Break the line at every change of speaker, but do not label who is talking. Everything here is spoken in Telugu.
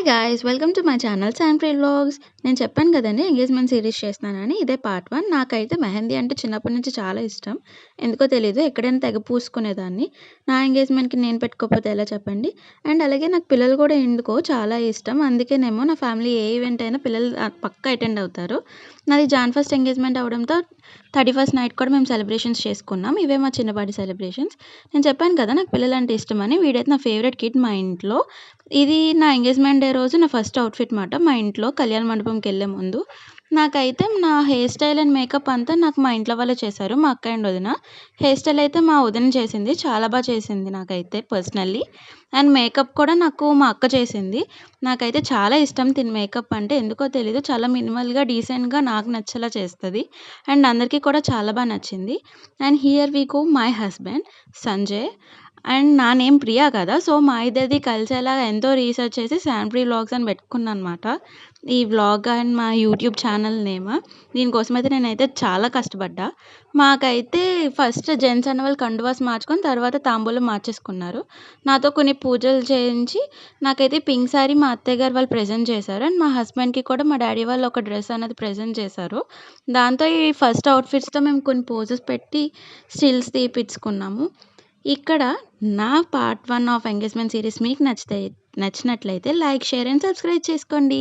Hi guys! Welcome to my channel Sampri vlogs. నేను చెప్పాను కదండీ ఎంగేజ్‌మెంట్ సీరీస్ చేస్తున్నానని. ఇదే పార్ట్ 1. నాకైతే మెహందీ అంటే చిన్నప్పటి నుంచి చాలా ఇష్టం. ఎందుకో తెలీదు. ఎక్కడైనా తెగ పూసుకునేదాన్ని. నా ఎంగేజ్‌మెంట్‌కి నేను పెట్టుకోకపోతే ఎలా చెప్పండి? అండ్ అలాగే నాకు పిల్లలు కూడా ఎందుకో చాలా ఇష్టం. అందుకేనేమో నా ఫ్యామిలీ ఏ ఈవెంట్ అయినా పిల్లలు పక్కా అటెండ్ అవుతారు. నాది జాన్ ఫస్ట్ ఎంగేజ్‌మెంట్ అవ్వడంతో 31st నైట్ కూడా మేము సెలబ్రేషన్స్ చేసుకున్నాం. ఇవే మా చిన్నపాటి సెలబ్రేషన్స్. నేను చెప్పాను కదా నాకు పిల్లలంటే ఇష్టమని. వీడైతే నా ఫేవరెట్ కిడ్ మా ఇంట్లో. ఇది నా ఎంగేజ్‌మెంట్ డే రోజు నా ఫస్ట్ అవుట్‌ఫిట్ మాట. మా ఇంట్లో కళ్యాణ మండపంకెళ్ళే ముందు. నాకైతే నా హెయిర్ స్టైల్ అండ్ మేకప్ అంతా నాకు మా ఇంట్లో వాళ్ళే చేశారు. మా అక్క అండ్ వదిన. హెయిర్ స్టైల్ అయితే మా వదిన చేసింది. చాలా చేసింది నాకైతే పర్సనల్లీ. అండ్ మేకప్ కూడా నాకు మా అక్క చేసింది. నాకైతే చాలా ఇష్టం తిను మేకప్ అంటే. ఎందుకో తెలీదు. చాలా మినిమల్‌గా, డీసెంట్‌గా నాకు నచ్చేలా చేస్తది. అండ్ అందరికీ కూడా చాలా నచ్చింది. And here we go my husband Sanjay. And నా నేమ్ ప్రియా కదా! సో, మా ఇద్దరిది కలిసేలాగా ఎంతో రీసెర్చ్ చేసి శాంప్రీ వ్లాగ్స్ అని పెట్టుకున్నాననమాట. ఈ వ్లాగ్ అండ్ మా యూట్యూబ్ ఛానల్ నేమ్. దీనికోసమైతే నేనైతే చాలా కష్టపడ్డా. మాకైతే ఫస్ట్ జెంట్స్ అనేవాళ్ళు కండువాస్ మార్చుకొని తర్వాత తాంబూలం మార్చేసుకున్నారు. నాతో కొన్ని పూజలు చేయించి నాకైతే పింక్ సారీ మా అత్తయ్య గారు వాళ్ళు ప్రెజెంట్ చేశారు. అండ్ మా హస్బెండ్‌కి కూడా మా డ్యాడీ వాళ్ళు ఒక డ్రెస్ అనేది ప్రెజెంట్ చేశారు. దాంతో ఈ ఫస్ట్ అవుట్‌ఫిట్స్‌తో మేము కొన్ని పోజెస్ పెట్టి స్టిల్స్ తీపిచ్చుకున్నాము. ఇక్కడ నా పార్ట్ 1 ఆఫ్ ఎంగేజ్‌మెంట్ సీరీస్ మీకు నచ్చినట్లయితే లైక్, షేర్ అండ్ సబ్స్క్రైబ్ చేసుకోండి.